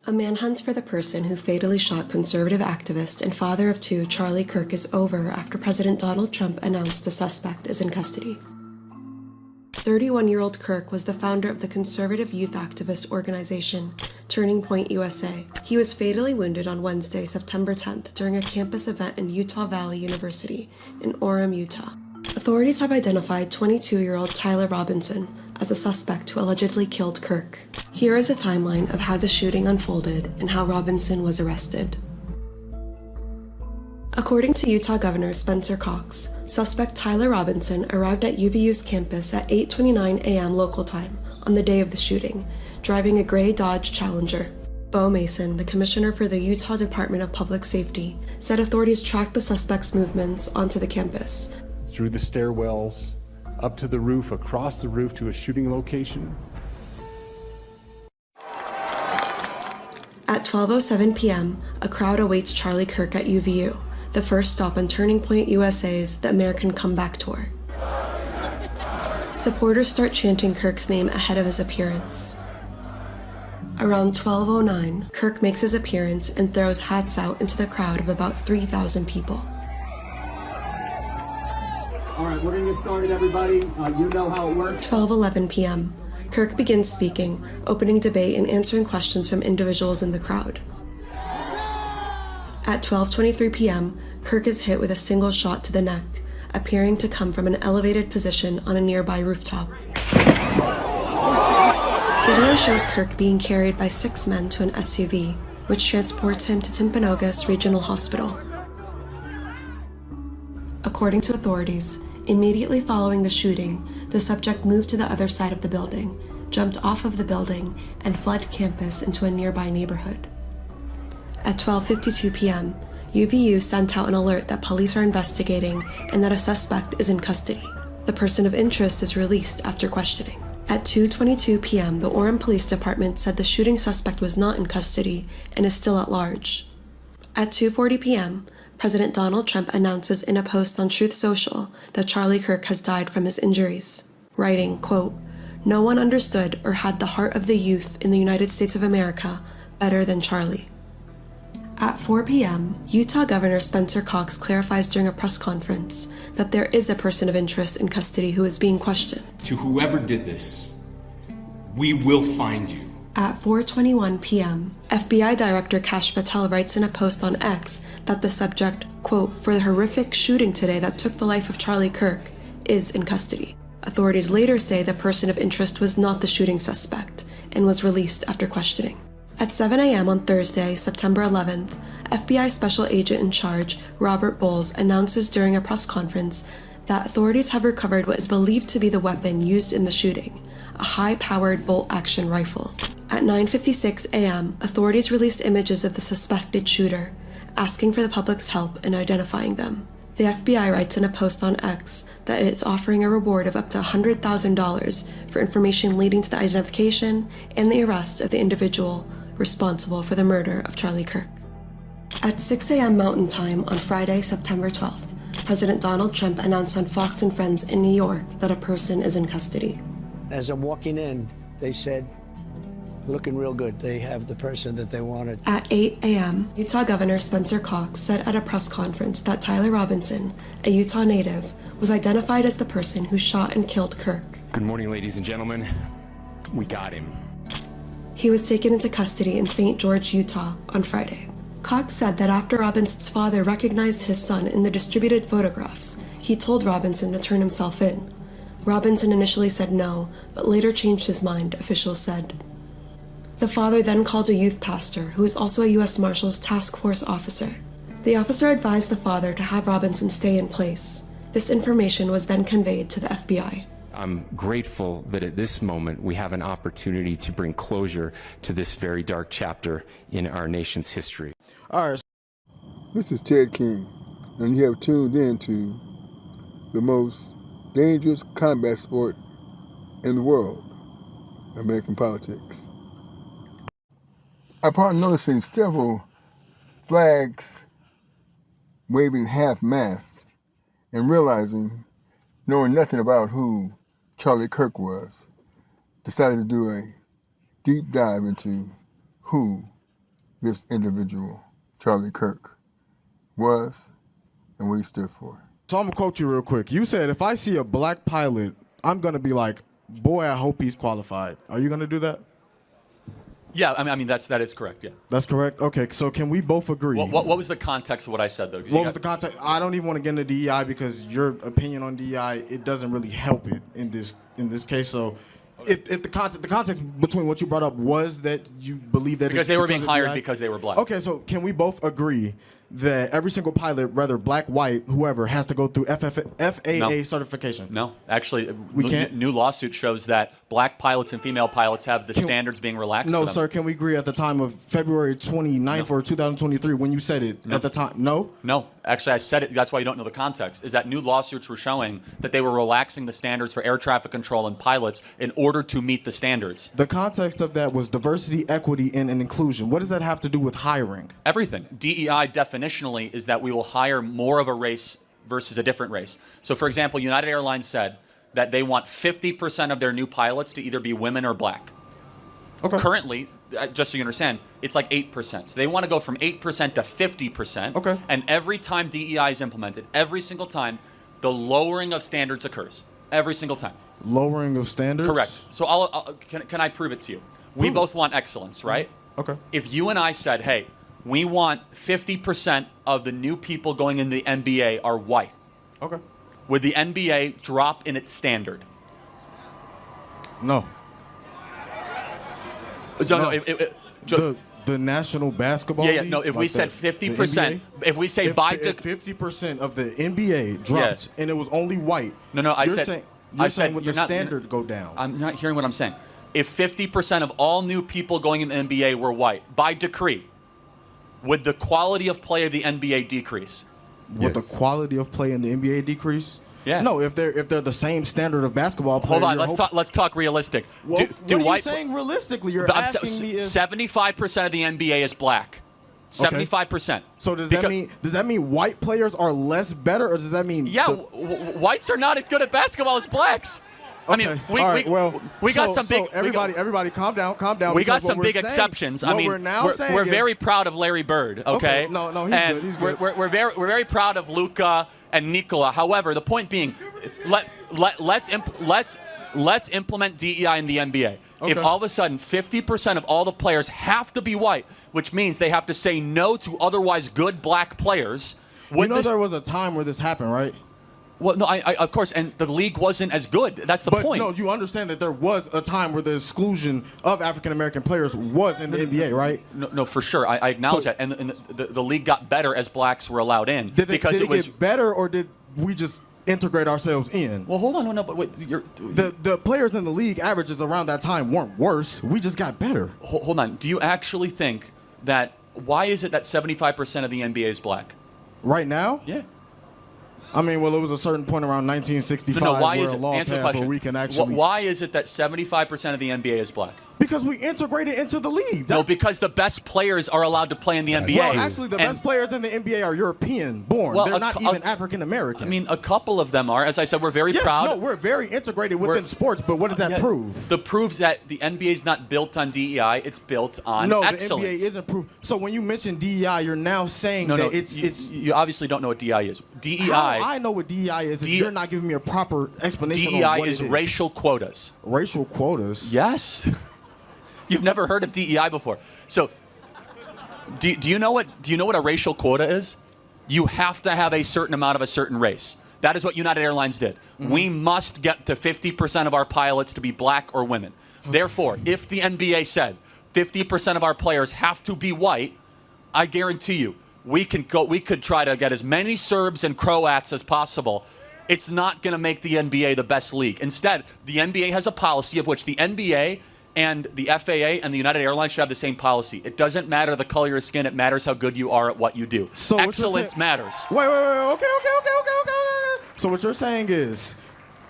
A manhunt for the person who fatally shot conservative activist and father of two Charlie Kirk is over after President Donald Trump announced the suspect is in custody. 31-year-old Kirk was the founder of the conservative youth activist organization Turning Point USA. He was fatally wounded on Wednesday, September 10th during a campus event in Utah Valley University in Orem, Utah. Authorities have identified 22-year-old Tyler Robinson as a suspect who allegedly killed Kirk. Here is a timeline of how the shooting unfolded and how Robinson was arrested. According to Utah Governor Spencer Cox, suspect Tyler Robinson arrived at UVU's campus at 8:29 a.m. local time on the day of the shooting, driving a gray Dodge Challenger. Bo Mason, the commissioner for the Utah Department of Public Safety, said authorities tracked the suspect's movements onto the campus. Through the stairwells, up to the roof, across the roof to a shooting location. At 12:07 p.m., a crowd awaits Charlie Kirk at UVU, the first stop on Turning Point USA's The American Comeback Tour. Supporters start chanting Kirk's name ahead of his appearance. Around 12:09, Kirk makes his appearance and throws hats out into the crowd of about 3,000 people. All right, we're going to get started, everybody. You know how it works. 12:11 p.m., Kirk begins speaking, opening debate and answering questions from individuals in the crowd. At 12:23 p.m., Kirk is hit with a single shot to the neck, appearing to come from an elevated position on a nearby rooftop. Video shows Kirk being carried by 6 men to an SUV, which transports him to Timpanogos Regional Hospital. According to authorities, immediately following the shooting, the subject moved to the other side of the building, jumped off of the building, and fled campus into a nearby neighborhood. At 12:52 p.m., UVU sent out an alert that police are investigating and that a suspect is in custody. The person of interest is released after questioning. At 2:22 p.m., the Orem Police Department said the shooting suspect was not in custody and is still at large. At 2:40 p.m., President Donald Trump announces in a post on Truth Social that Charlie Kirk has died from his injuries, writing, quote, "No one understood or had the heart of the youth in the United States of America better than Charlie." At 4 p.m., Utah Governor Spencer Cox clarifies during a press conference that there is a person of interest in custody who is being questioned. To whoever did this, we will find you. At 4:21 p.m., FBI Director Kash Patel writes in a post on X that the subject, quote, "for the horrific shooting today that took the life of Charlie Kirk, is in custody." Authorities later say the person of interest was not the shooting suspect and was released after questioning. At 7 a.m. on Thursday, September 11th, FBI Special Agent in Charge, Robert Bowles, announces during a press conference that authorities have recovered what is believed to be the weapon used in the shooting, a high-powered bolt-action rifle. At 9:56 a.m., authorities released images of the suspected shooter, asking for the public's help in identifying them. The FBI writes in a post on X that it is offering a reward of up to $100,000 for information leading to the identification and the arrest of the individual responsible for the murder of Charlie Kirk. At 6 a.m. Mountain Time on Friday, September 12th, President Donald Trump announced on Fox and Friends in New York that a person is in custody. As I'm walking in, they said, looking real good. They have the person that they wanted. At 8 a.m., Utah Governor Spencer Cox said at a press conference that Tyler Robinson, a Utah native, was identified as the person who shot and killed Kirk. Good morning, ladies and gentlemen. We got him. He was taken into custody in St. George, Utah, on Friday. Cox said that after Robinson's father recognized his son in the distributed photographs, he told Robinson to turn himself in. Robinson initially said no, but later changed his mind, officials said. The father then called a youth pastor, who is also a U.S. Marshals Task Force officer. The officer advised the father to have Robinson stay in place. This information was then conveyed to the FBI. I'm grateful that at this moment we have an opportunity to bring closure to this very dark chapter in our nation's history. All right. This is Ted King, and you have tuned in to the most dangerous combat sport in the world, American politics. Upon noticing several flags waving half-mast and realizing, knowing nothing about who Charlie Kirk was, decided to do a deep dive into who this individual, Charlie Kirk, was and what he stood for. So I'm going to quote you real quick. You said, if I see a black pilot, I'm going to be like, boy, I hope he's qualified. Are you going to do that? Yeah, I mean that is correct. Yeah, that's correct. Okay, so can we both agree? What was the context of what I said, though? What was the context? I don't even want to get into DEI because your opinion on DEI, it doesn't really help it in this case. So, if the context between what you brought up was that you believe that because they were being hired because they were black. Okay, so can we both agree that every single pilot, whether black, white, whoever, has to go through FAA certification? No, actually, we can't. New lawsuit shows that black pilots and female pilots have the standards being relaxed. No, for them. sir. Can we agree at the time of February 29th or 2023 when you said it at the time? No. No, actually, I said it. That's why you don't know the context. Is that new lawsuits were showing that they were relaxing the standards for air traffic control and pilots in order to meet the standards. The context of that was diversity, equity, and inclusion. What does that have to do with hiring? Everything. DEI definitionally is that we will hire more of a race versus a different race. So, for example, United Airlines said that they want 50% of their new pilots to either be women or black. Okay. Currently, just so you understand, it's like 8%. So they want to go from 8% to 50%. Okay. And every time DEI is implemented, every single time, the lowering of standards occurs. Every single time. Lowering of standards? Correct. So can I prove it to you? We both want excellence, right? Okay. If you and I said, hey, we want 50% of the new people going in the NBA are white. Okay. Would the NBA drop in its standard? No. The National Basketball League? No. If we said 50%, if we say 50% of the NBA dropped and it was only white. No. You're saying would the standard go down? I'm not hearing what I'm saying. If 50% of all new people going in the NBA were white by decree, would the quality of play of the NBA decrease? Would the quality of play in the NBA decrease? Yeah. No, if they're the same standard of basketball play. Hold on, let's talk realistic. Well, what are you saying realistically? You're asking me if 75% of the NBA is black. 75%. So does that mean white players are less better, or does that mean whites are not as good at basketball as blacks? Okay. I mean, we got some big. Everybody, calm down. We got some big exceptions. I mean, we're very proud of Larry Bird. Okay. No, he's good. We're very proud of Luka and Nikola. However, the point being, let's implement DEI in the NBA. Okay. If all of a sudden 50% of all the players have to be white, which means they have to say no to otherwise good black players. There was a time where this happened, right? Well, no, I of course, and the league wasn't as good. That's the point. No, you understand that there was a time where the exclusion of African American players was in the NBA, right? No, for sure. I acknowledge that, and the league got better as blacks were allowed in. Did it get better, or did we just integrate ourselves in? Well, hold on, no, but wait, the players in the league averages around that time weren't worse. We just got better. Hold on. Do you actually think that? Why is it that 75% of the NBA is black? Right now? Yeah. I mean, well, it was a certain point around 1965 why where is a it, law answer the passed question. where we can actually... Why is it that 75% of the NBA is black? Because we integrated into the league. No, because the best players are allowed to play in the NBA. Well, actually, the best players in the NBA are European-born. Well, they're not even African-American. I mean, a couple of them are. As I said, we're very proud. No, we're very integrated within sports, but what does that prove? That proves that the NBA is not built on DEI. It's built on excellence. No, the NBA isn't proof. So when you mention DEI, you're now saying that it's... You obviously don't know what DEI is. DEI... How I know what DEI is if you're not giving me a proper explanation DEI on what is it is. racial quotas. Racial quotas? Yes. You've never heard of DEI before. So, do you know what a racial quota is? You have to have a certain amount of a certain race. That is what United Airlines did. Mm-hmm. We must get to 50% of our pilots to be black or women. Okay. Therefore, if the NBA said 50% of our players have to be white, I guarantee you, we could try to get as many Serbs and Croats as possible. It's not going to make the NBA the best league. Instead, the NBA has a policy of which the NBA and the FAA and the United Airlines should have the same policy. It doesn't matter the color of your skin. It matters how good you are at what you do. So excellence matters. Wait. Okay. So what you're saying is,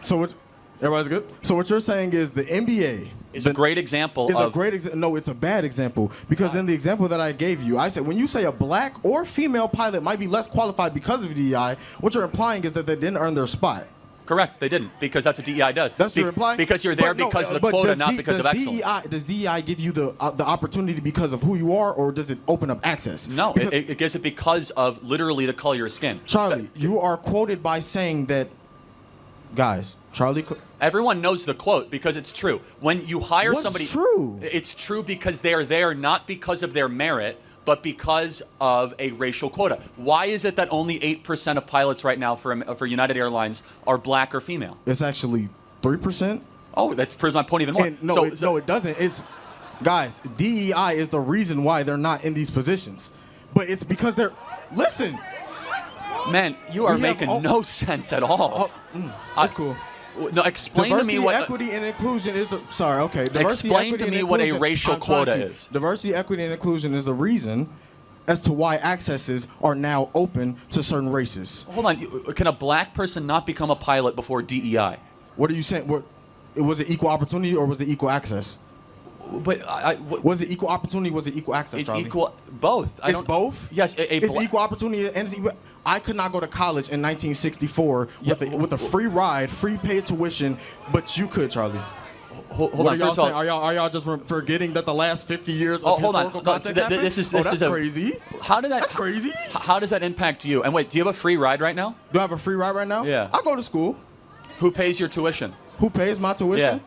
everybody's good? So what you're saying is the NBA is a great example of... No, it's a bad example. Because in the example that I gave you, I said when you say a black or female pilot might be less qualified because of DEI, what you're implying is that they didn't earn their spot. Correct. They didn't, because that's what DEI does. That's what you're implying? Because you're there because of the quota, not because of excellence. Does DEI give you the opportunity because of who you are, or does it open up access? No, it gives it because of literally the color of your skin. Charlie, you are quoted by saying that, guys, Charlie... Everyone knows the quote because it's true. When you hire somebody... What's true? It's true because they're there not because of their merit, but because of a racial quota. Why is it that only 8% of pilots right now for United Airlines are black or female? It's actually 3%. Oh, that proves my point even more. And no, it doesn't. It's, guys, DEI is the reason why they're not in these positions. But it's because they're... Listen. Man, you are making no sense at all. That's cool. No, explain to me what... Diversity, equity, and inclusion is the... Sorry, okay. Explain to me what a racial quota is. Diversity, equity, and inclusion is the reason as to why accesses are now open to certain races. Hold on. Can a black person not become a pilot before DEI? What are you saying? Was it equal opportunity or was it equal access? But was it equal opportunity? Was it equal access? It's Charlie? equal. Both. It's both. Yes. It's equal opportunity and it's equal. I could not go to college in 1964 with a free ride, free paid tuition, but you could, Charlie. Hold on. First of all, are y'all just forgetting that the last 50 years of historical context happened? This is crazy. That's crazy. How does that impact you? And wait, do you have a free ride right now? Do I have a free ride right now? Yeah. I go to school. Who pays your tuition? Who pays my tuition? Yeah.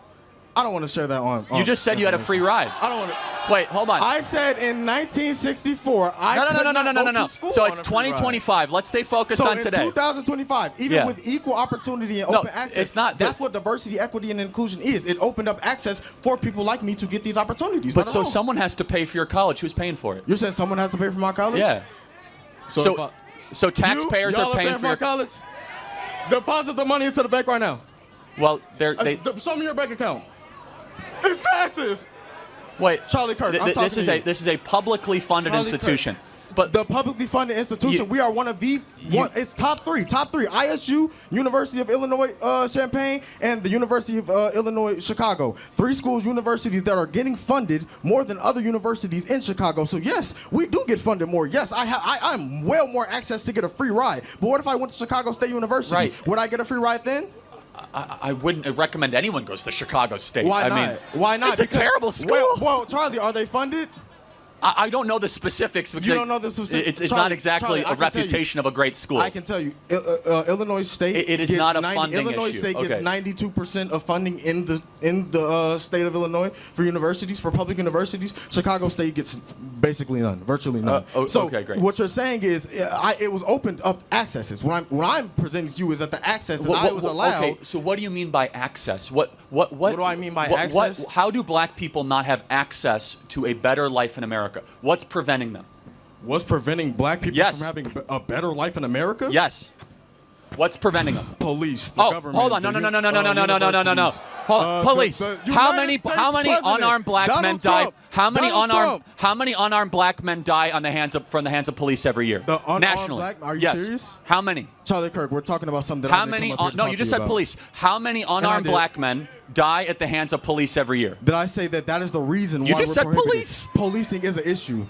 I don't want to share that on. You just said you had a free ride. I don't want to. Wait, hold on. I said in 1964, No. So it's 2025. Let's stay focused on today. So in 2025, even with equal opportunity and open access, it's not. That's what diversity, equity, and inclusion is. It opened up access for people like me to get these opportunities. But so someone has to pay for your college. Who's paying for it? You're saying someone has to pay for my college? Yeah. So taxpayers are paying for your college? Deposit the money into the bank right now. Well, show me your bank account. It's taxes. Wait, Charlie Kirk. This is a publicly funded institution. But the publicly funded institution, we are one of the it's top three. ISU, University of Illinois Champaign, and the University of Illinois Chicago. 3 schools, universities that are getting funded more than other universities in Chicago. So yes, we do get funded more. Yes, I'm well more access to get a free ride. But what if I went to Chicago State University? Right. Would I get a free ride then? I wouldn't recommend anyone goes to Chicago State. Why not? Why not? It's a terrible school. Well, Charlie, are they funded? I don't know the specifics. You don't know the specifics? It's not exactly a reputation of a great school. I can tell you, Illinois State. It is not a funding Illinois issue. State gets 92% of funding in the state of Illinois for universities, for public universities. Chicago State gets basically none, virtually none. Okay, great. What you're saying is, it was opened up accesses. What I'm presenting to you is that the access that I was allowed. Okay, so what do you mean by access? What do I mean by access? How do black people not have access to a better life in America? What's preventing them? What's preventing black people from having a better life in America? Yes. What's preventing them? Police, the government. Hold on. No. Police. How many unarmed black men die? How many unarmed black men die from the hands of police every year? The unarmed nationally? Black? Are you serious? How many? Charlie Kirk, we're talking about something that No, you just said police. How many unarmed black men die at the hands of police every year? Did I say that is the reason why you just said prohibited? Police. Policing is an issue.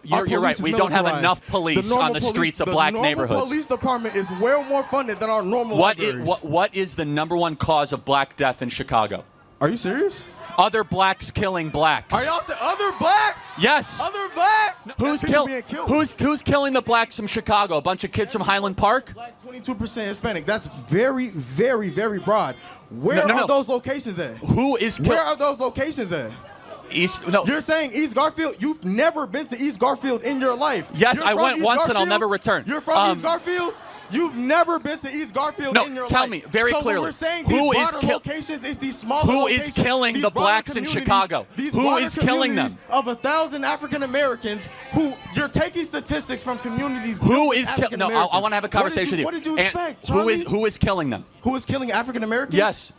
You're right. We don't have enough police on the streets of black neighborhoods. The police department is well more funded than our normal libraries. What is the #1 cause of black death in Chicago? Are you serious? Other blacks killing blacks. Are y'all saying other blacks? Yes. Other blacks? Who's killing the blacks from Chicago? A bunch of kids from Highland Park? Black, 22% Hispanic. That's very, very, very broad. Where are those locations at? Where are those locations at? East. No. You're saying East Garfield? You've never been to East Garfield in your life. Yes, I went once and I'll never return. You're from East Garfield? You've never been to East Garfield in your life. Tell me very clearly. So we're saying these broader locations is these smaller locations. Who is killing the blacks in Chicago? Who is killing them? Of 1,000 African Americans who you're taking statistics from communities. Who is killing? No, I want to have a conversation with you. What did you expect, Charlie? Who is killing them? Who is killing African Americans? Yes.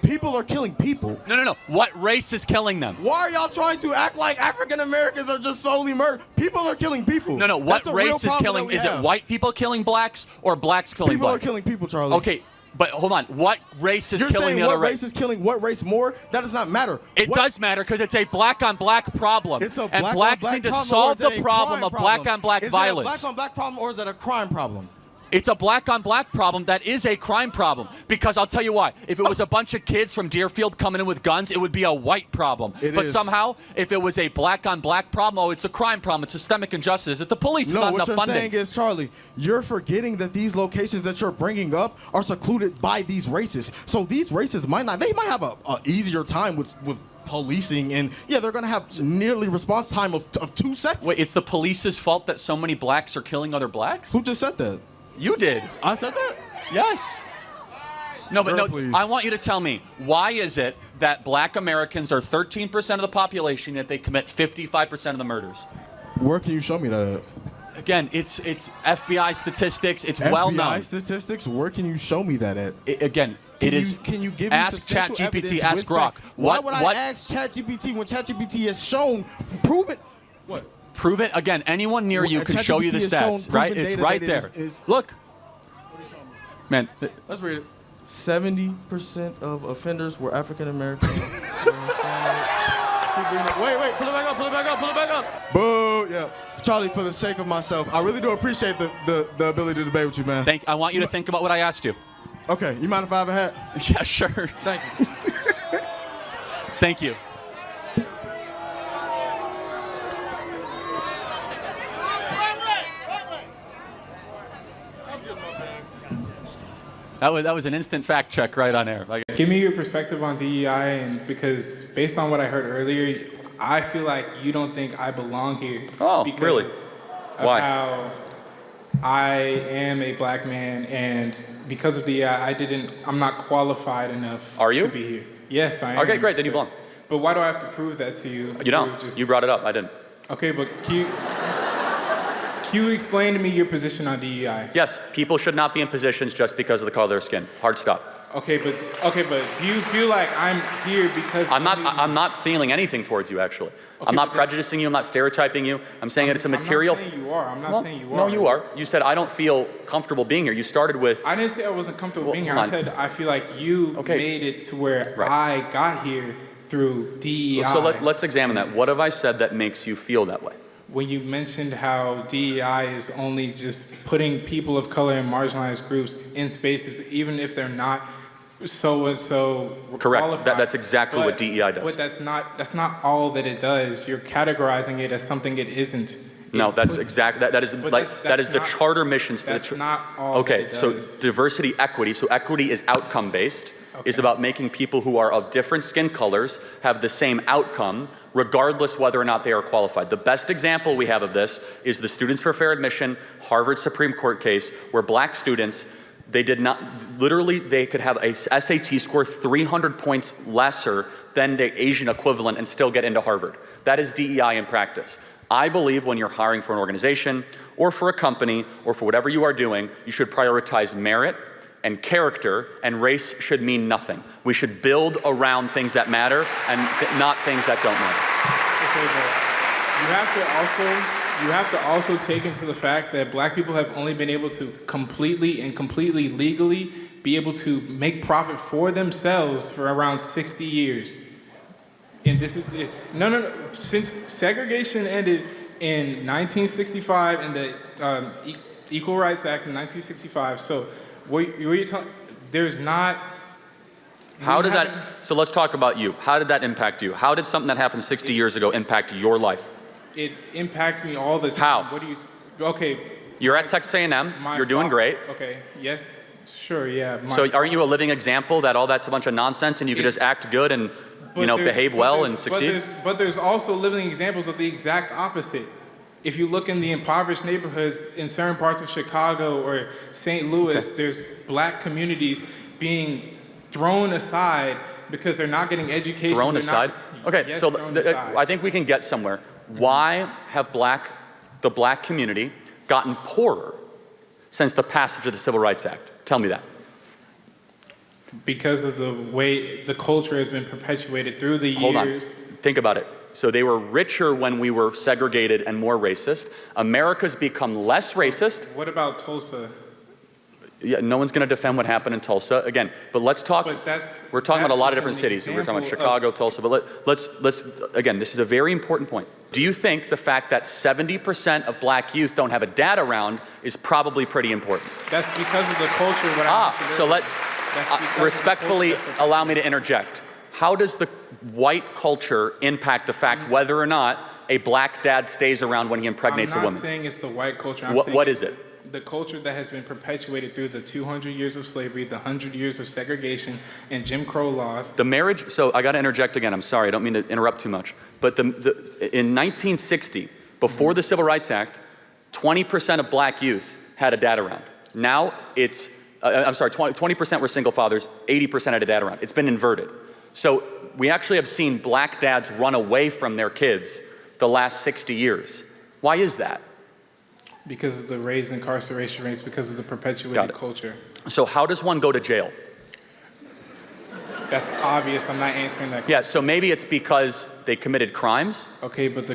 People are killing people. No. What race is killing them? Why are y'all trying to act like African Americans are just solely murdered? People are killing people. No. What race is killing? Is it white people killing blacks or blacks killing blacks? People are killing people, Charlie. Okay, but hold on. What race is killing the other race? What race is killing what race more? That does not matter. It does matter because it's a black-on-black problem. It's a and blacks need to solve the problem of black-on-black violence. Is it a black-on-black problem or is it a crime problem? It's a black on black problem that is a crime problem. Because I'll tell you why. If it was a bunch of kids from Deerfield coming in with guns, it would be a white problem. But somehow, if it was a black on black problem, oh, it's a crime problem. It's systemic injustice. It's the police. No, not what enough you're funding. saying is, Charlie, you're forgetting that these locations that you're bringing up are secluded by these races. So these races might have a easier time with policing, and yeah, they're gonna have nearly response time of 2 seconds. Wait, it's the police's fault that so many blacks are killing other blacks? Who just said that? You did. I said that? Yes. No, but Girl, no, please. I want you to tell me, why is it that black Americans are 13% of the population, yet they commit 55% of the murders? Where can you show me that? Again, it's FBI statistics. It's FBI well known. statistics. Where can you show me that at? Can you give me ask substantial ChatGPT? evidence ask Grok. Why would I ask ChatGPT when ChatGPT has shown, proven? What? Prove it again. Anyone near you can show you the ChatGPT has shown stats, right? proven It's data right that there. Look, man. Let's read it. 70% of offenders were African American. Wait, pull it back up. Boo, yeah. Charlie, for the sake of myself, I really do appreciate the ability to debate with you, man. I want you to think about what I asked you. Okay, you mind if I have a hat? Yeah, sure. Thank you. Thank you. That was an instant fact check right on air. Give me your perspective on DEI, and because based on what I heard earlier, I feel like you don't think I belong here. Oh, because really? Of Why? How I am a black man, and because of DEI, I'm not qualified enough. Are you? To be here. Yes, I am. Okay, great. Then you belong. But why do I have to prove that to you? You don't. You brought it up. I didn't. Okay, but can you explain to me your position on DEI? Yes, people should not be in positions just because of the color of their skin. Hard stop. Okay, but do you feel like I'm here because I'm not feeling anything towards you, actually. Okay, I'm not prejudicing you. I'm not stereotyping you. I'm saying it's a material. I'm not saying you are. I'm not saying you are. No, you are. You said I don't feel comfortable being here. You started with. I didn't say I wasn't comfortable being here. hold I on. said I feel like you made it to where I got here through DEI. So let's examine that. What have I said that makes you feel that way? When you mentioned how DEI is only just putting people of color and marginalized groups in spaces, even if they're not so Correct. qualified. That's exactly what DEI does. But that's not all that it does. You're categorizing it as something it isn't. No, that's exactly that is the charter missions. That's not all. Okay, that it so does. diversity, equity. So equity is outcome based. Is about making people who are of different skin colors have the same outcome, regardless whether or not they are qualified. The best example we have of this is the Students for Fair Admission Harvard Supreme Court case, where black students, they could have a SAT score 300 points lesser than the Asian equivalent and still get into Harvard. That is DEI in practice. I believe when you're hiring for an organization or for a company or for whatever you are doing, you should prioritize merit and character, and race should mean nothing. We should build around things that matter and not things that don't matter. Okay, but you have to also take into the fact that black people have only been able to completely legally be able to make profit for themselves for around 60 years. And this is no. Since segregation ended in 1965 and the Equal Rights Act in 1965, so what you're telling, there's not. How did that? So let's talk about you. How did that impact you? How did something that happened 60 years ago impact your life? It impacts me all the time. How? What do you? Okay. You're at Texas A&M. You're doing great. Okay. Yes. Sure. Yeah. So aren't you a living example that all that's a bunch of nonsense and you could just act good and behave well and succeed? But there's also living examples of the exact opposite. If you look in the impoverished neighborhoods in certain parts of Chicago or St. Louis, there's black communities being thrown aside because they're not getting education. Thrown aside? Okay, yes, so aside. I think we can get somewhere. Why have the black community gotten poorer since the passage of the Civil Rights Act? Tell me that. Because of the way the culture has been perpetuated through the years. Hold on. Think about it. So they were richer when we were segregated and more racist. America's become less racist. What about Tulsa? Yeah, no one's going to defend what happened in Tulsa again. But let's talk. We're talking about a lot of different cities. We're talking about Chicago, Tulsa. But let's again. This is a very important point. Do you think the fact that 70% of black youth don't have a dad around is probably pretty important? That's because of the culture. Respectfully allow me to interject. How does the white culture impact the fact whether or not a black dad stays around when he impregnates a woman? I'm not saying it's the white culture. What is it? The culture that has been perpetuated through the 200 years of slavery, the 100 years of segregation, and Jim Crow laws. The marriage, so I got to interject again, I'm sorry, I don't mean to interrupt too much. But in 1960, before the Civil Rights Act, 20% of black youth had a dad around. Now it's, 20% were single fathers, 80% had a dad around. It's been inverted. So we actually have seen black dads run away from their kids the last 60 years. Why is that? Because of the raised incarceration rates, because of the perpetuated culture. So how does one go to jail? That's obvious. I'm not answering that question. Yeah, so maybe it's because they committed crimes? Okay, but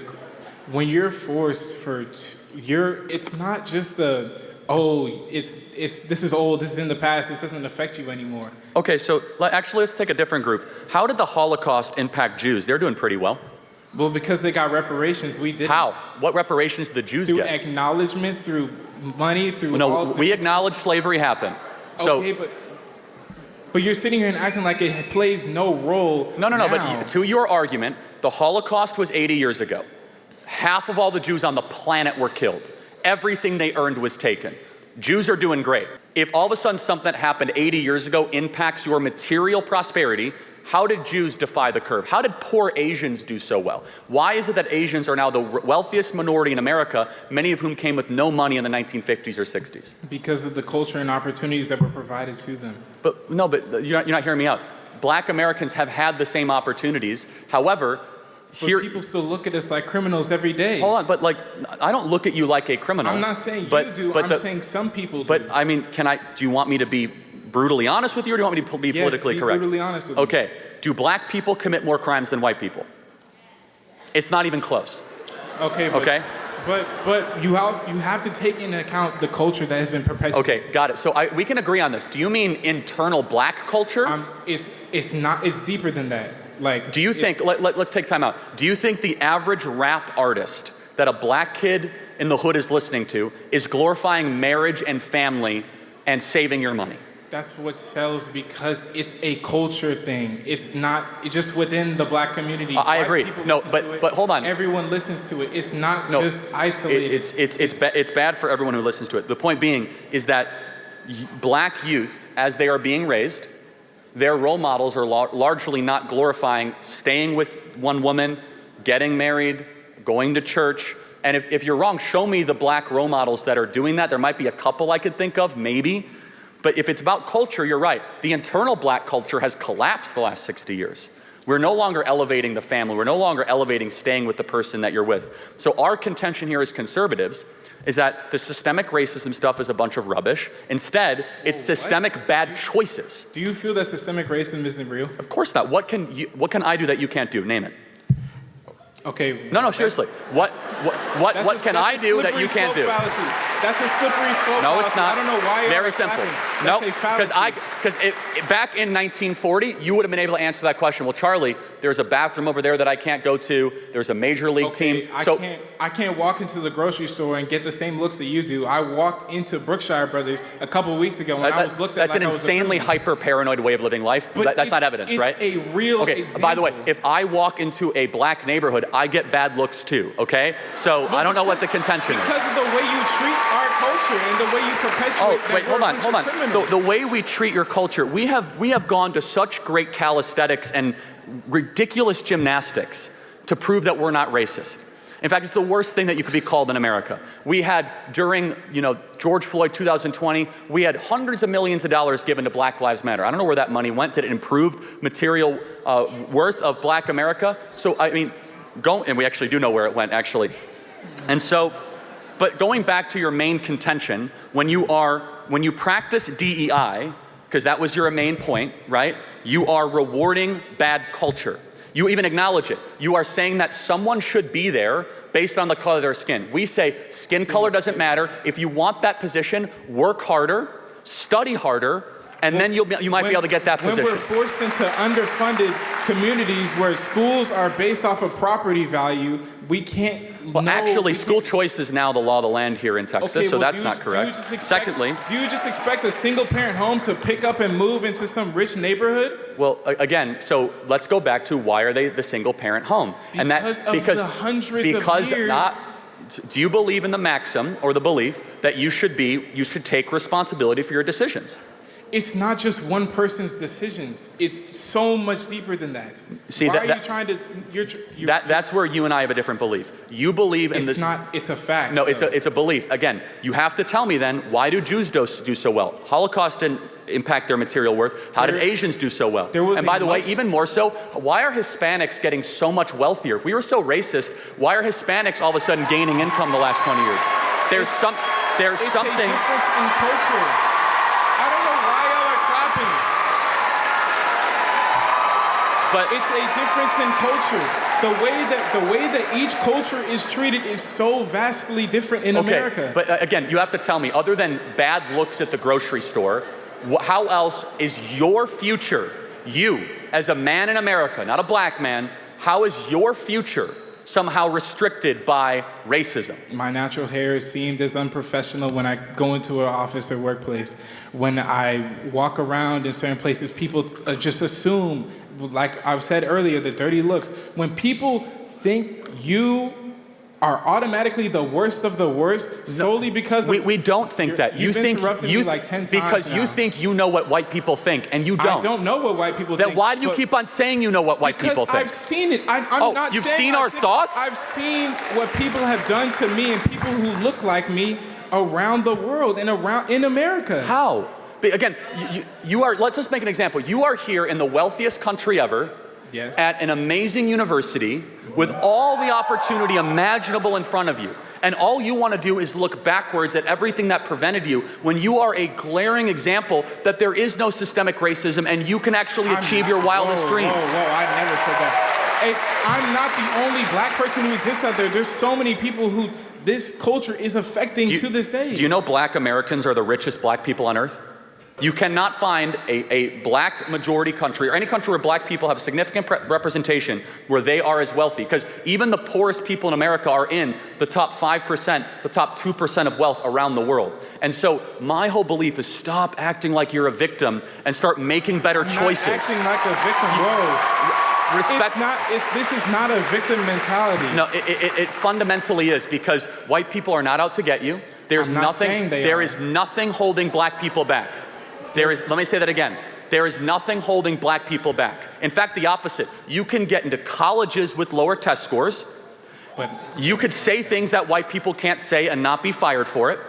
when you're forced it's not just this is old, this is in the past, this doesn't affect you anymore. Okay, so actually let's take a different group. How did the Holocaust impact Jews? They're doing pretty well. Well, because they got reparations, we didn't. How? What reparations did the Jews get? Through acknowledgement, through money, through we acknowledge slavery happened. Okay, but you're sitting here and acting like it plays no role. No, but to your argument, the Holocaust was 80 years ago. Half of all the Jews on the planet were killed. Everything they earned was taken. Jews are doing great. If all of a sudden something that happened 80 years ago impacts your material prosperity, how did Jews defy the curve? How did poor Asians do so well? Why is it that Asians are now the wealthiest minority in America, many of whom came with no money in the 1950s or 60s? Because of the culture and opportunities that were provided to them. But you're not hearing me out. Black Americans have had the same opportunities. However, people still look at us like criminals every day. Hold on, but I don't look at you like a criminal. I'm not saying you do, I'm saying some people do. But I mean, do you want me to be brutally honest with you, or do you want me to be politically correct? Brutally honest with you. Okay. Do black people commit more crimes than white people? It's not even close. Okay. But you have to take into account the culture that has been perpetuated. Okay, got it. So we can agree on this. Do you mean internal black culture? It's not. It's deeper than that. Do you think? Let's take time out. Do you think the average rap artist that a black kid in the hood is listening to is glorifying marriage and family and saving your money? That's what sells because it's a culture thing. It's not just within the black community. I agree. No, but hold on. Everyone listens to it. It's not just isolated. It's bad for everyone who listens to it. The point being is that black youth, as they are being raised, their role models are largely not glorifying staying with one woman, getting married, going to church. And if you're wrong, show me the black role models that are doing that. There might be a couple I could think of, maybe. But if it's about culture, you're right. The internal black culture has collapsed the last 60 years. We're no longer elevating the family. We're no longer elevating staying with the person that you're with. So our contention here as conservatives is that the systemic racism stuff is a bunch of rubbish. Instead, it's systemic bad choices. Do you feel that systemic racism isn't real? Of course not. What can I do that you can't do? Name it. Okay. No, seriously. What can I do that you can't do? Fallacy. That's a slippery slope. No, it's not. I don't know why. Very simple. No, because back in 1940, you would have been able to answer that question. Well, Charlie, there's a bathroom over there that I can't go to. There's a major league team. I can't walk into the grocery store and get the same looks that you do. I walked into Brookshire Brothers a couple weeks ago when I was looked at. That's an insanely hyper paranoid way of living life. But that's not evidence, right? It's a real example. By the way, if I walk into a black neighborhood, I get bad looks too. Okay, so I don't know what the contention is. Because of the way you treat our culture and the way you perpetuate. Oh, wait, hold on. The way we treat your culture, we have gone to such great calisthenics and ridiculous gymnastics to prove that we're not racist. In fact, it's the worst thing that you could be called in America. We had, during George Floyd 2020, we had hundreds of millions of dollars given to Black Lives Matter. I don't know where that money went. Did it improve material worth of black America? So, I mean, and we actually do know where it went, actually. And so, but going back to your main contention, when you practice DEI, because that was your main point, right? You are rewarding bad culture. You even acknowledge it. You are saying that someone should be there based on the color of their skin. We say skin color doesn't matter. If you want that position, work harder, study harder, and then you might be able to get that position. When we're forced into underfunded communities where schools are based off of property value, we can't. Well, actually, school choice is now the law of the land here in Texas, Okay, so well, that's not correct. Secondly, do you just expect a single-parent home to pick up and move into some rich neighborhood? Well, again, so let's go back to why are they the single-parent home? Because the hundreds of years. Do you believe in the maxim or the belief that you should take responsibility for your decisions? It's not just one person's decisions. It's so much deeper than that. See, why are you trying to? That's where you and I have a different belief. You believe in this. It's not. It's a fact. No, it's a belief. Again, you have to tell me then, why do Jews do so well? Holocaust didn't impact their material worth. How did Asians do so well? And by the way, even more so, why are Hispanics getting so much wealthier? If we were so racist, why are Hispanics all of a sudden gaining income the last 20 years? There's something. It's a difference in culture. I don't know why y'all are clapping. But it's a difference in culture. The way that each culture is treated is so vastly different in America. But again, you have to tell me, other than bad looks at the grocery store, how else is your future, you as a man in America, not a black man, how is your future somehow restricted by racism? My natural hair is seen as unprofessional when I go into an office or workplace. When I walk around in certain places, people just assume, like I've said earlier, the dirty looks. When people think you are automatically the worst of the worst solely because we don't think that. You've interrupted me like 10 times because now. you think you know what white people think, and you don't. I don't know what white people think. Then why do you keep on saying you know what white people think? Because I've seen it. I'm not you've saying seen our thoughts? I've seen what people have done to me and people who look like me around the world and in America. How? Again, you are. Let's just make an example. You are here in the wealthiest country ever. Yes. At an amazing university with all the opportunity imaginable in front of you. And all you want to do is look backwards at everything that prevented you when you are a glaring example that there is no systemic racism and you can actually achieve your wildest dreams. Whoa, I never said that. Hey, I'm not the only black person who exists out there. There's so many people who this culture is affecting to this day. Do you know black Americans are the richest black people on earth? You cannot find a black majority country or any country where black people have significant representation where they are as wealthy, because even the poorest people in America are in the top 5%, the top 2% of wealth around the world. And so my whole belief is stop acting like you're a victim and start making better choices. Not acting like a victim, whoa. Respect. This is not a victim mentality. No, it fundamentally is, because white people are not out to get you. There is nothing holding black people back. Let me say that again. There is nothing holding black people back. In fact, the opposite. You can get into colleges with lower test scores. But you could say things that white people can't say and not be fired for it.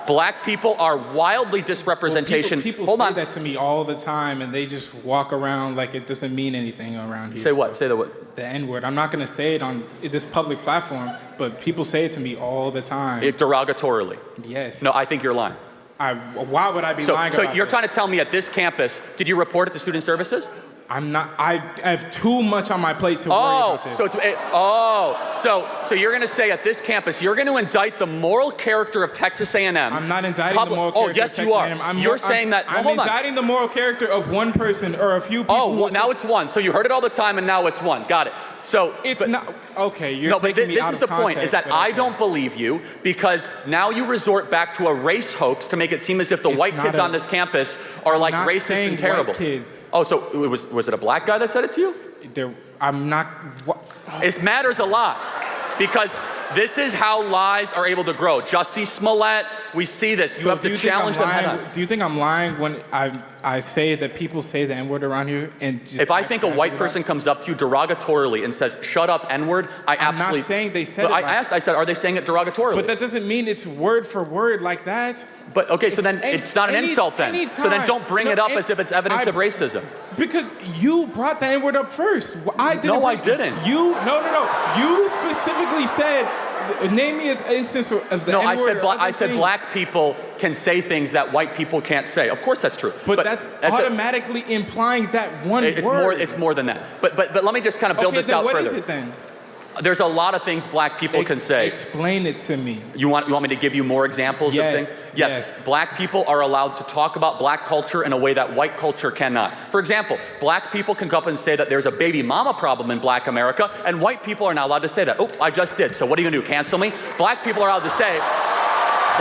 Black people are wildly disrepresentation. People say that to me all the time, and they just walk around like it doesn't mean anything around here. Say what? Say the what? The N-word. I'm not going to say it on this public platform, but people say it to me all the time. Derogatorily. Yes. No, I think you're lying. Why would I be lying about So you're trying to tell me at this campus, did you report it to Student Services? I'm not. I have too much on my plate to worry about this. So you're going to say at this campus, you're going to indict the moral character of Texas A&M. I'm not indicting the moral character of Texas A&M. Oh, yes, you are. You're saying that. I'm indicting the moral character of one person or a few people. Oh, now it's one. So you heard it all the time, and now it's one. Got it. So it's not okay. You're taking me out of context. This is the point: is that I don't believe you, because now you resort back to a race hoax to make it seem as if the white kids on this campus are like racist and terrible. White kids. Oh, so was it a black guy that said it to you? I'm not. It matters a lot, because this is how lies are able to grow. Jussie Smollett, we see this. You have to challenge them head on. Do you think I'm lying when I say that people say the N-word around here? And just if I think a white person comes up to you derogatorily and says, shut up, N-word, I'm not saying they said it. I said, are they saying it derogatorily? But that doesn't mean it's word for word like that. But okay, so then it's not an insult then. So then don't bring it up as if it's evidence of racism. Because you brought the N-word up first. I didn't. No, I didn't. No. You specifically said, name me an instance of the N-word. No, I said black people can say things that white people can't say. Of course that's true. But that's automatically implying that one word. It's more than that. But let me just kind of build this out further. What is it then? There's a lot of things black people can say. Explain it to me. You want me to give you more examples of things? Yes. Black people are allowed to talk about black culture in a way that white culture cannot. For example, black people can go up and say that there's a baby mama problem in black America, and white people are not allowed to say that. Oh, I just did, so what are you gonna do, cancel me? Black people are allowed to say, I'm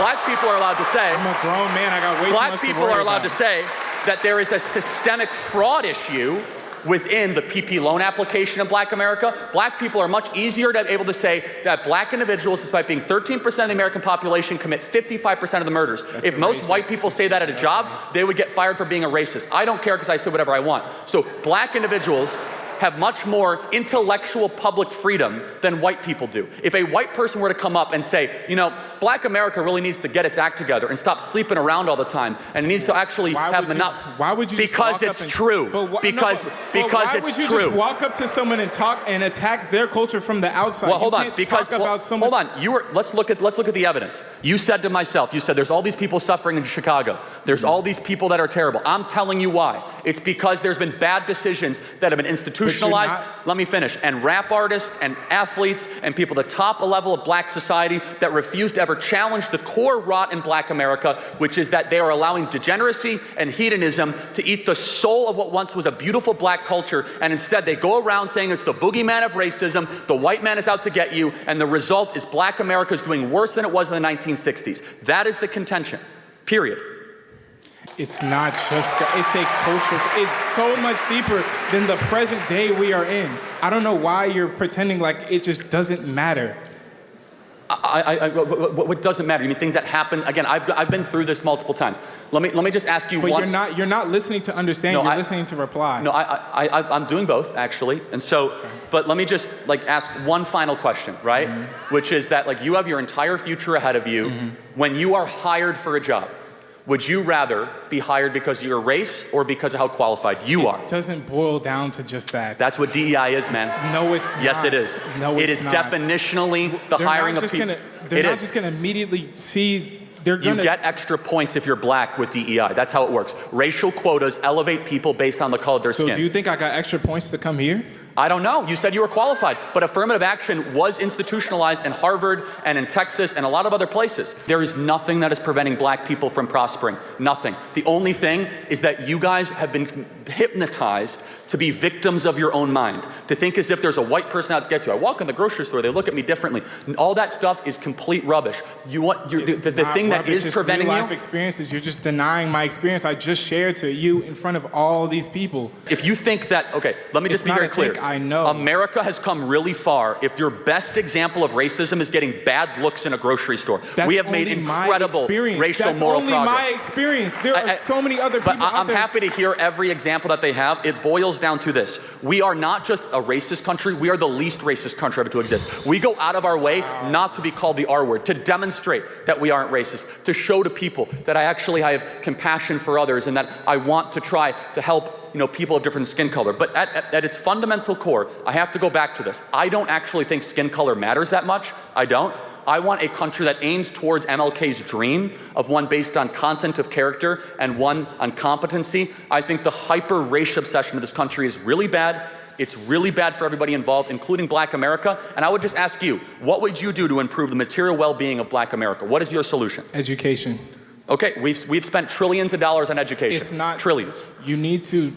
a grown man, I got way too much to worry about. Black people are allowed to say that there is a systemic fraud issue within the PP loan application in black America. Black people are much easier to be able to say that black individuals, despite being 13% of the American population, commit 55% of the murders. If most white people say that at a job, they would get fired for being a racist. I don't care because I say whatever I want. So black individuals have much more intellectual public freedom than white people do. If a white person were to come up and say, you know, black America really needs to get its act together and stop sleeping around all the time, and it needs to actually have monopoly. Why would you because it's true. Because why would you just walk up to someone and talk and attack their culture from the outside? Well, hold on. Hold on. Let's look at the evidence. You said to myself, you said there's all these people suffering in Chicago. There's all these people that are terrible. I'm telling you why. It's because there's been bad decisions that have been institutionalized. Let me finish. And rap artists and athletes and people at the top level of black society that refuse to ever challenge the core rot in black America, which is that they are allowing degeneracy and hedonism to eat the soul of what once was a beautiful black culture, and instead they go around saying it's the boogeyman of racism, the white man is out to get you, and the result is black America is doing worse than it was in the 1960s. That is the contention, period. It's not just that. It's a culture. It's so much deeper than the present day we are in. I don't know why you're pretending like it just doesn't matter. What doesn't matter? You mean things that happen? Again, I've been through this multiple times. Let me just ask you one. But you're not listening to understand. No, you're listening to reply. No, I'm doing both actually. And so, okay. But let me just ask one final question, right? Mm-hmm. Which is that you have your entire future ahead of you. Mm-hmm. When you are hired for a job, would you rather be hired because of your race or because of how qualified you are? It doesn't boil down to just that. That's what DEI is, man. No, it's not. Yes, it is. No, it's not. It is definitionally the hiring of people. They're not just going to immediately see. You get extra points if you're black with DEI. That's how it works. Racial quotas elevate people based on the color of their skin. So do you think I got extra points to come here? I don't know. You said you were qualified, but affirmative action was institutionalized in Harvard and in Texas and a lot of other places. There is nothing that is preventing black people from prospering. Nothing. The only thing is that you guys have been hypnotized to be victims of your own mind, to think as if there's a white person out to get you. I walk in the grocery store, they look at me differently. All that stuff is complete rubbish. The thing that is preventing you. Real life experiences. You're just denying my experience I just shared to you in front of all these people. If you think that, okay, let me just be very clear. I know. America has come really far if your best example of racism is getting bad looks in a grocery store. We have made incredible racial moral progress. That's only my experience. There are so many other people out there. I'm happy to hear every example that they have. It boils down to this. We are not just a racist country. We are the least racist country ever to exist. We go out of our way not to be called the R word, to demonstrate that we aren't racist, to show to people that I have compassion for others and that I want to try to help people of different skin color. But at its fundamental core, I have to go back to this. I don't actually think skin color matters that much. I don't. I want a country that aims towards MLK's dream of one based on content of character and one on competency. I think the hyper-race obsession of this country is really bad. It's really bad for everybody involved, including black America. And I would just ask you, what would you do to improve the material well-being of black America? What is your solution? Education. Okay, we've spent trillions of dollars on education. It's not trillions. You need to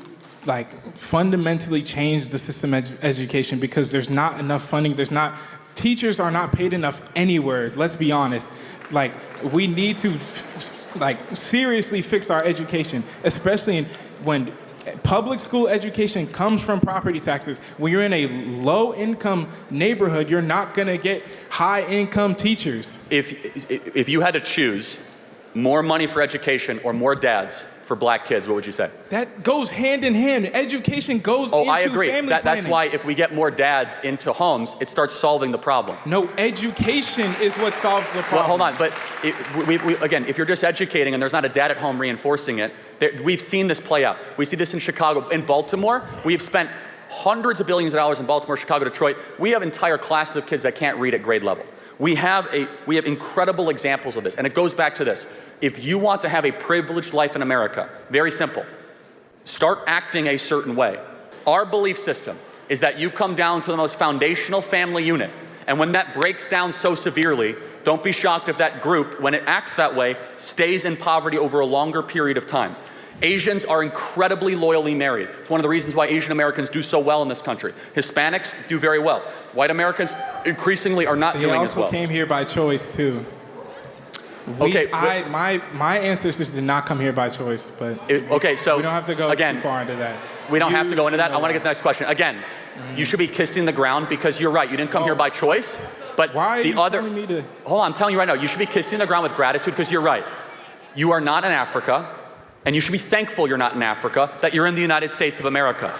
fundamentally change the system of education because there's not enough funding. Teachers are not paid enough anywhere. Let's be honest. We need to seriously fix our education, especially when public school education comes from property taxes. When you're in a low-income neighborhood, you're not going to get high-income teachers. If you had to choose more money for education or more dads for black kids, what would you say? That goes hand in hand. Education goes into I agree. Family That's planning. why if we get more dads into homes, it starts solving the problem. No, education is what solves the problem. Well, hold on. But again, if you're just educating and there's not a dad at home reinforcing it, we've seen this play out. We see this in Chicago. In Baltimore, we've spent hundreds of billions of dollars in Baltimore, Chicago, Detroit. We have entire classes of kids that can't read at grade level. We have incredible examples of this, and it goes back to this. If you want to have a privileged life in America, very simple, start acting a certain way. Our belief system is that you come down to the most foundational family unit. And when that breaks down so severely, don't be shocked if that group, when it acts that way, stays in poverty over a longer period of time. Asians are incredibly loyally married. It's one of the reasons why Asian Americans do so well in this country. Hispanics do very well. White Americans increasingly are not doing as well. They also came here by choice too. My ancestors did not come here by choice, but okay, so we don't have to go too far into that. We don't have to go into that. I want to get to the next question. Again, you should be kissing the ground because you're right. You didn't come here by choice. But why are you telling me to? Hold on, I'm telling you right now. You should be kissing the ground with gratitude because you're right. You are not in Africa, and you should be thankful you're not in Africa, that you're in the United States of America.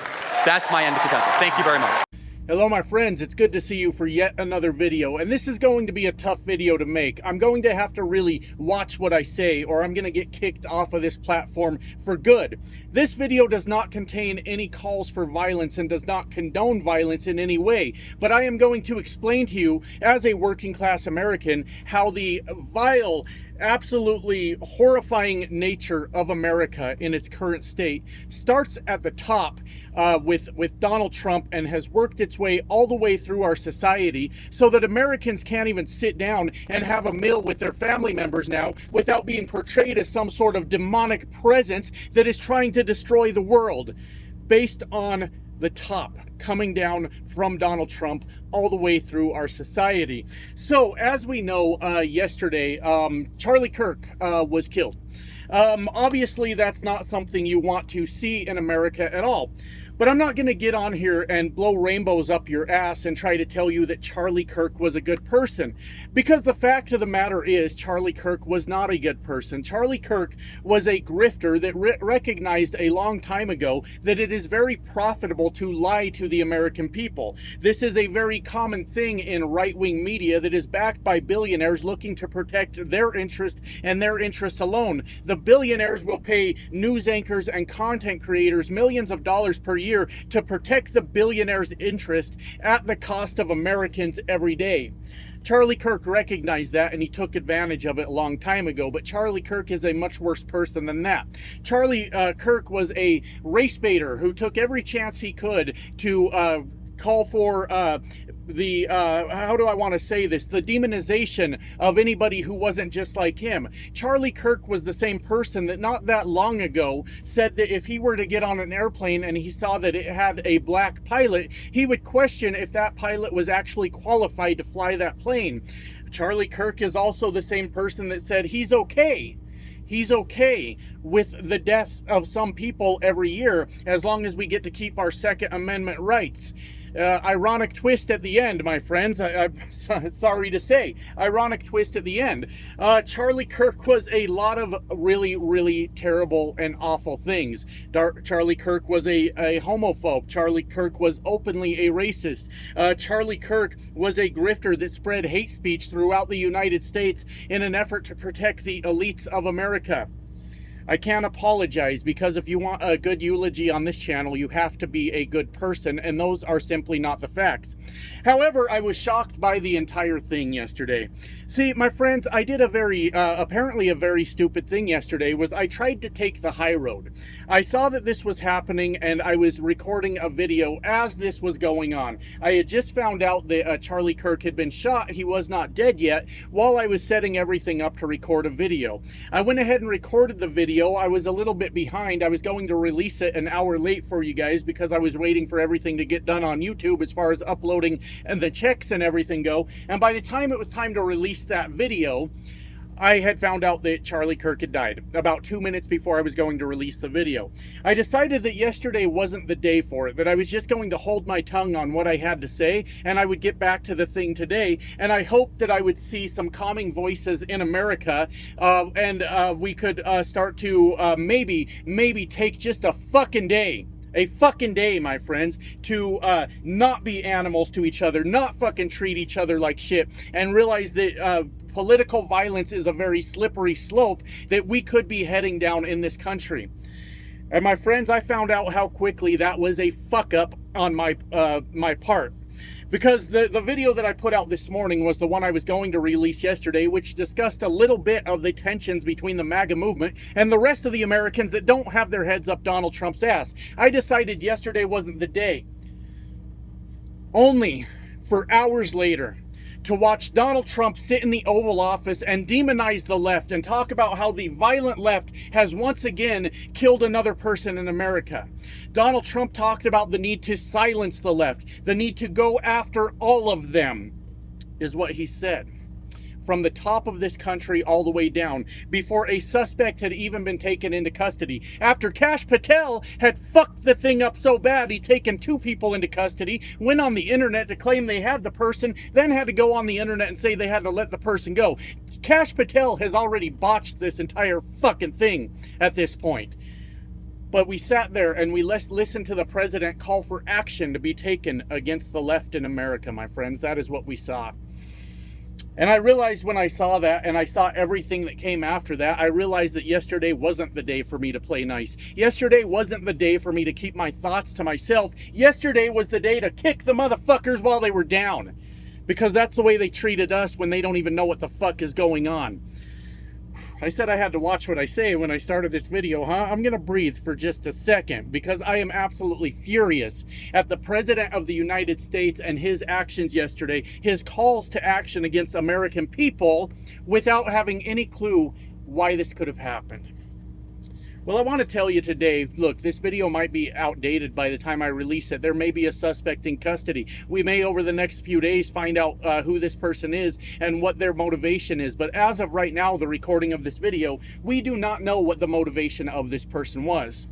That's my end of contention. Thank you very much. Hello my friends, it's good to see you for yet another video, and this is going to be a tough video to make. I'm going to have to really watch what I say or I'm going to get kicked off of this platform for good. This video does not contain any calls for violence and does not condone violence in any way, but I am going to explain to you as a working class American how the vile, absolutely horrifying nature of America in its current state starts at the top with Donald Trump and has worked its way all the way through our society so that Americans can't even sit down and have a meal with their family members now without being portrayed as some sort of demonic presence that is trying to destroy the world based on the top, coming down from Donald Trump all the way through our society. So as we know, yesterday, Charlie Kirk was killed. Obviously, that's not something you want to see in America at all. But I'm not going to get on here and blow rainbows up your ass and try to tell you that Charlie Kirk was a good person. Because the fact of the matter is, Charlie Kirk was not a good person. Charlie Kirk was a grifter that recognized a long time ago that it is very profitable to lie to the American people. This is a very common thing in right-wing media that is backed by billionaires looking to protect their interest and their interest alone. The billionaires will pay news anchors and content creators millions of dollars per year to protect the billionaire's interest at the cost of Americans every day. Charlie Kirk recognized that and he took advantage of it a long time ago, but Charlie Kirk is a much worse person than that. Charlie Kirk was a race baiter who took every chance he could to call for the how do I want to say this, the demonization of anybody who wasn't just like him. Charlie Kirk was the same person that not that long ago said that if he were to get on an airplane and he saw that it had a black pilot, he would question if that pilot was actually qualified to fly that plane. Charlie Kirk is also the same person that said he's okay with the deaths of some people every year as long as we get to keep our Second Amendment rights. Ironic twist at the end, my friends. I'm sorry to say. Ironic twist at the end. Charlie Kirk was a lot of really, really terrible and awful things. Charlie Kirk was a homophobe. Charlie Kirk was openly a racist. Charlie Kirk was a grifter that spread hate speech throughout the United States in an effort to protect the elites of America. I can't apologize because if you want a good eulogy on this channel, you have to be a good person, and those are simply not the facts. However, I was shocked by the entire thing yesterday. See, my friends, I did a very, apparently a very stupid thing yesterday, was I tried to take the high road. I saw that this was happening, and I was recording a video as this was going on. I had just found out that Charlie Kirk had been shot. He was not dead yet, while I was setting everything up to record a video. I went ahead and recorded the video. I was a little bit behind. I was going to release it an hour late for you guys because I was waiting for everything to get done on YouTube as far as uploading and the checks and everything go. And by the time it was time to release that video, I had found out that Charlie Kirk had died about 2 minutes before I was going to release the video. I decided that yesterday wasn't the day for it, that I was just going to hold my tongue on what I had to say, and I would get back to the thing today, and I hoped that I would see some calming voices in America, and we could start to maybe take just a fucking day. A fucking day, my friends, to not be animals to each other, not fucking treat each other like shit, and realize that political violence is a very slippery slope that we could be heading down in this country. And my friends, I found out how quickly that was a fuck up on my part. Because the video that I put out this morning was the one I was going to release yesterday, which discussed a little bit of the tensions between the MAGA movement and the rest of the Americans that don't have their heads up Donald Trump's ass. I decided yesterday wasn't the day. only for hours later to watch Donald Trump sit in the Oval Office and demonize the left and talk about how the violent left has once again killed another person in America. Donald Trump talked about the need to silence the left, the need to go after all of them, is what he said. From the top of this country all the way down, before a suspect had even been taken into custody. After Kash Patel had fucked the thing up so bad, he'd taken 2 people into custody, went on the internet to claim they had the person, then had to go on the internet and say they had to let the person go. Kash Patel has already botched this entire fucking thing at this point. But we sat there and we listened to the president call for action to be taken against the left in America, my friends. That is what we saw. And I realized when I saw that, and I saw everything that came after that, I realized that yesterday wasn't the day for me to play nice. Yesterday wasn't the day for me to keep my thoughts to myself. Yesterday was the day to kick the motherfuckers while they were down. Because that's the way they treated us when they don't even know what the fuck is going on. I said I had to watch what I say when I started this video, huh? I'm gonna breathe for just a second because I am absolutely furious at the President of the United States and his actions yesterday, his calls to action against American people without having any clue why this could have happened. Well, I want to tell you today, look, this video might be outdated by the time I release it. There may be a suspect in custody. We may, over the next few days, find out who this person is and what their motivation is. But as of right now, the recording of this video, we do not know what the motivation of this person was.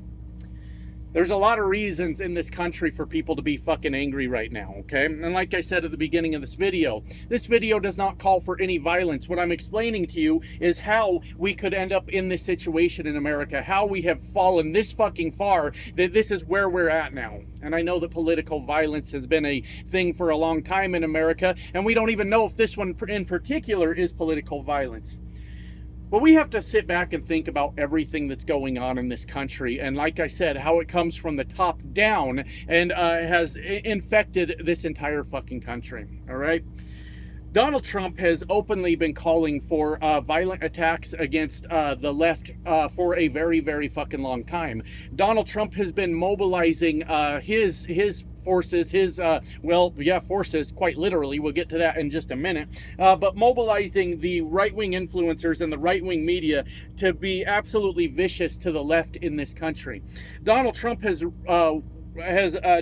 There's a lot of reasons in this country for people to be fucking angry right now, okay? And like I said at the beginning of this video does not call for any violence. What I'm explaining to you is how we could end up in this situation in America, how we have fallen this fucking far, that this is where we're at now. And I know that political violence has been a thing for a long time in America, and we don't even know if this one in particular is political violence. But we have to sit back and think about everything that's going on in this country. And like I said, how it comes from the top down and has infected this entire fucking country. All right. Donald Trump has openly been calling for violent attacks against the left for a very, very fucking long time. Donald Trump has been mobilizing his forces, forces, quite literally. We'll get to that in just a minute. But mobilizing the right-wing influencers and the right-wing media to be absolutely vicious to the left in this country. Donald Trump has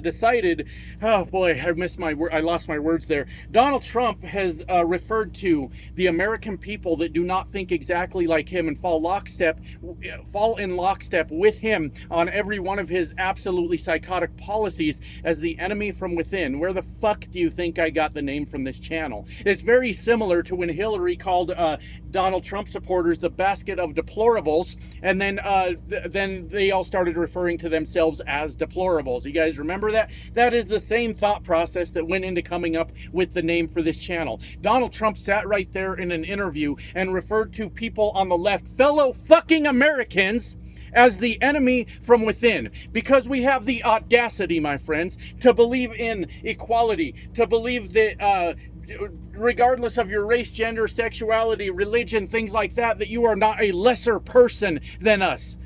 decided, oh boy, I lost my words there. Donald Trump has referred to the American people that do not think exactly like him and fall in lockstep with him on every one of his absolutely psychotic policies as the enemy from within. Where the fuck do you think I got the name from this channel? It's very similar to when Hillary called Donald Trump supporters the basket of deplorables, and then they all started referring to themselves as deplorables. You guys remember that? That is the same thought process that went into coming up with the name for this channel. Donald Trump sat right there in an interview and referred to people on the left, fellow fucking Americans, as the enemy from within, because we have the audacity, my friends, to believe in equality, to believe that regardless of your race, gender, sexuality, religion, things like that, that you are not a lesser person than us.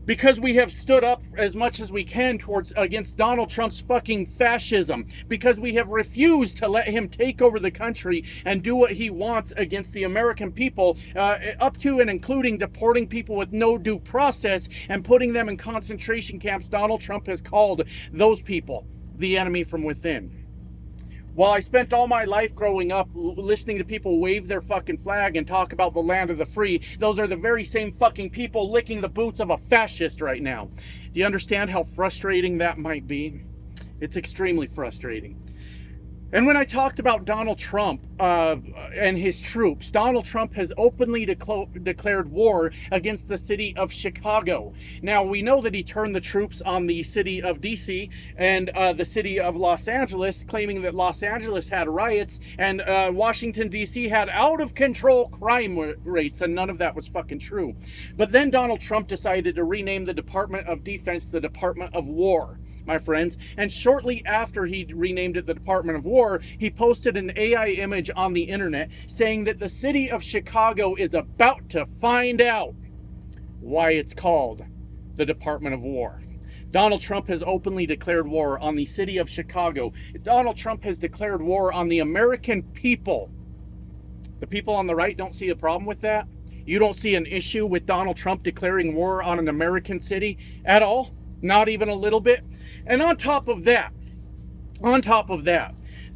Because we have stood up as much as we can against Donald Trump's fucking fascism. Because we have refused to let him take over the country and do what he wants against the American people, up to and including deporting people with no due process and putting them in concentration camps. Donald Trump has called those people the enemy from within. While I spent all my life growing up listening to people wave their fucking flag and talk about the land of the free, those are the very same fucking people licking the boots of a fascist right now. Do you understand how frustrating that might be? It's extremely frustrating. And when I talked about Donald Trump and his troops, Donald Trump has openly declared war against the city of Chicago. Now, we know that he turned the troops on the city of DC and the city of Los Angeles, claiming that Los Angeles had riots and Washington, DC had out-of-control crime rates, and none of that was fucking true. But then Donald Trump decided to rename the Department of Defense the Department of War, my friends. And shortly after he renamed it the Department of War, he posted an AI image on the internet saying that the city of Chicago is about to find out why it's called the Department of War. Donald Trump has openly declared war on the city of Chicago. Donald Trump has declared war on the American people. The people on the right don't see a problem with that. You don't see an issue with Donald Trump declaring war on an American city at all? Not even a little bit? And on top of that,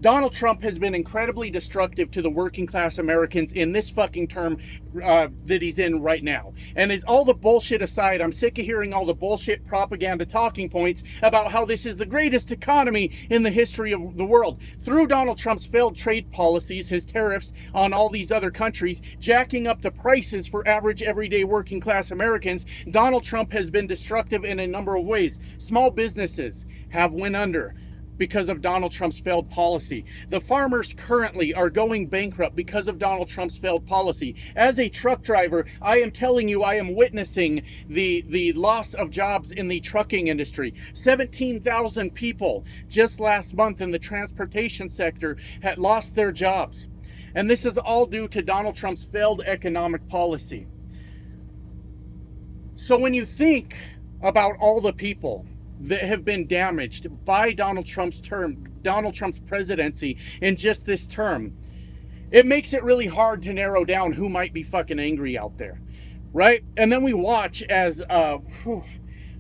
Donald Trump has been incredibly destructive to the working class Americans in this fucking term that he's in right now. And it's all the bullshit aside, I'm sick of hearing all the bullshit propaganda talking points about how this is the greatest economy in the history of the world. Through Donald Trump's failed trade policies, his tariffs on all these other countries, jacking up the prices for average everyday working class Americans, Donald Trump has been destructive in a number of ways. Small businesses have went under because of Donald Trump's failed policy. The farmers currently are going bankrupt because of Donald Trump's failed policy. As a truck driver, I am telling you, I am witnessing the loss of jobs in the trucking industry. 17,000 people just last month in the transportation sector had lost their jobs. And this is all due to Donald Trump's failed economic policy. So when you think about all the people that have been damaged by Donald Trump's presidency in just this term, it makes it really hard to narrow down who might be fucking angry out there, right? And then we watch as, I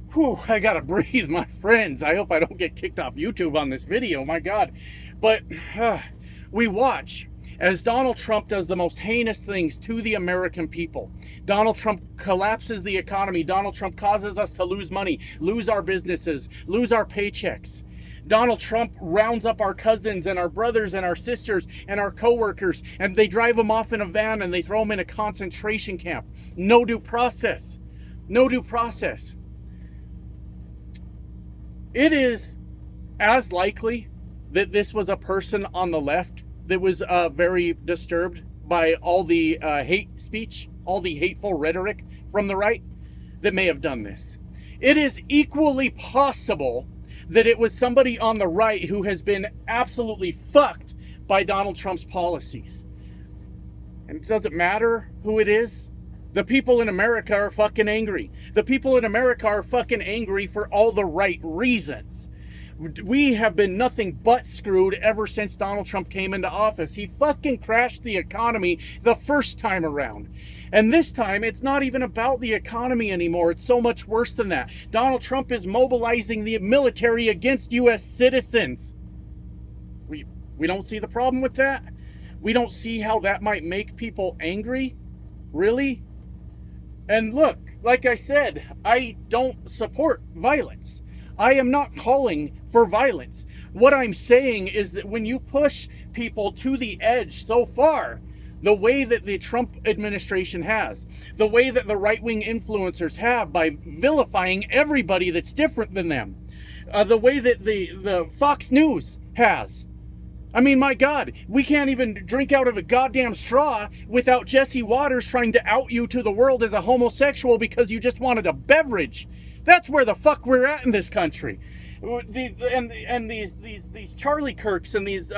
gotta breathe, my friends. I hope I don't get kicked off YouTube on this video, my God. But we watch as Donald Trump does the most heinous things to the American people. Donald Trump collapses the economy. Donald Trump causes us to lose money, lose our businesses, lose our paychecks. Donald Trump rounds up our cousins and our brothers and our sisters and our coworkers, and they drive them off in a van and they throw them in a concentration camp. No due process. No due process. It is as likely that this was a person on the left that was very disturbed by all the hate speech, all the hateful rhetoric from the right that may have done this. It is equally possible that it was somebody on the right who has been absolutely fucked by Donald Trump's policies. And it doesn't matter who it is. The people in America are fucking angry. The people in America are fucking angry for all the right reasons. We have been nothing but screwed ever since Donald Trump came into office. He fucking crashed the economy the first time around. And this time, it's not even about the economy anymore. It's so much worse than that. Donald Trump is mobilizing the military against U.S. citizens. We don't see the problem with that? We don't see how that might make people angry? Really? And look, like I said, I don't support violence. I am not calling for violence. What I'm saying is that when you push people to the edge so far, the way that the Trump administration has, the way that the right-wing influencers have by vilifying everybody that's different than them, the way that the Fox News has. I mean, my God, we can't even drink out of a goddamn straw without Jesse Waters trying to out you to the world as a homosexual because you just wanted a beverage. That's where the fuck we're at in this country. And these Charlie Kirks and these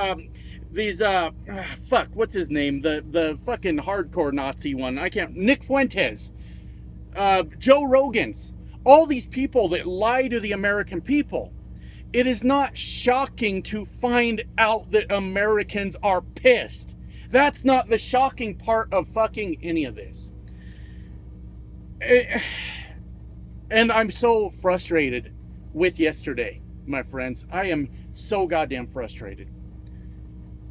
what's his name? The fucking hardcore Nazi one. Nick Fuentes, Joe Rogans, all these people that lie to the American people. It is not shocking to find out that Americans are pissed. That's not the shocking part of fucking any of this. And I'm so frustrated with yesterday, my friends. I am so goddamn frustrated.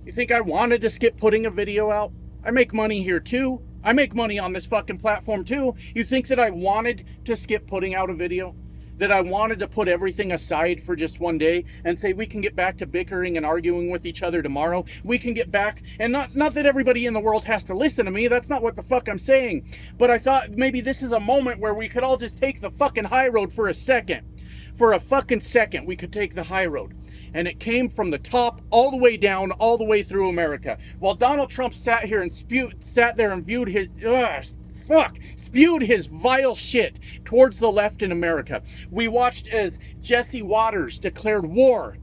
You think I wanted to skip putting a video out? I make money here too. I make money on this fucking platform too. You think that I wanted to skip putting out a video? That I wanted to put everything aside for just one day and say we can get back to bickering and arguing with each other tomorrow? We can get back, and not that everybody in the world has to listen to me. That's not what the fuck I'm saying. But I thought maybe this is a moment where we could all just take the fucking high road for a second. For a fucking second, we could take the high road. And it came from the top all the way down, all the way through America. While Donald Trump sat there and viewed his... spewed his vile shit towards the left in America. We watched as Jesse Waters declared war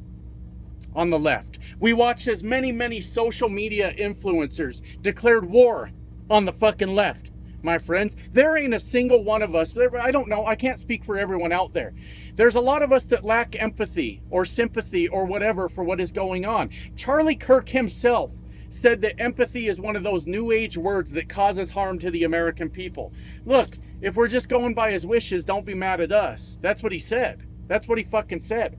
on the left. We watched as many social media influencers declared war on the fucking left. my friends. There ain't a single one of us, I don't know, I can't speak for everyone out there. There's a lot of us that lack empathy or sympathy or whatever for what is going on. Charlie Kirk himself said that empathy is one of those new age words that causes harm to the American people. Look, if we're just going by his wishes, don't be mad at us. That's what he said. That's what he fucking said.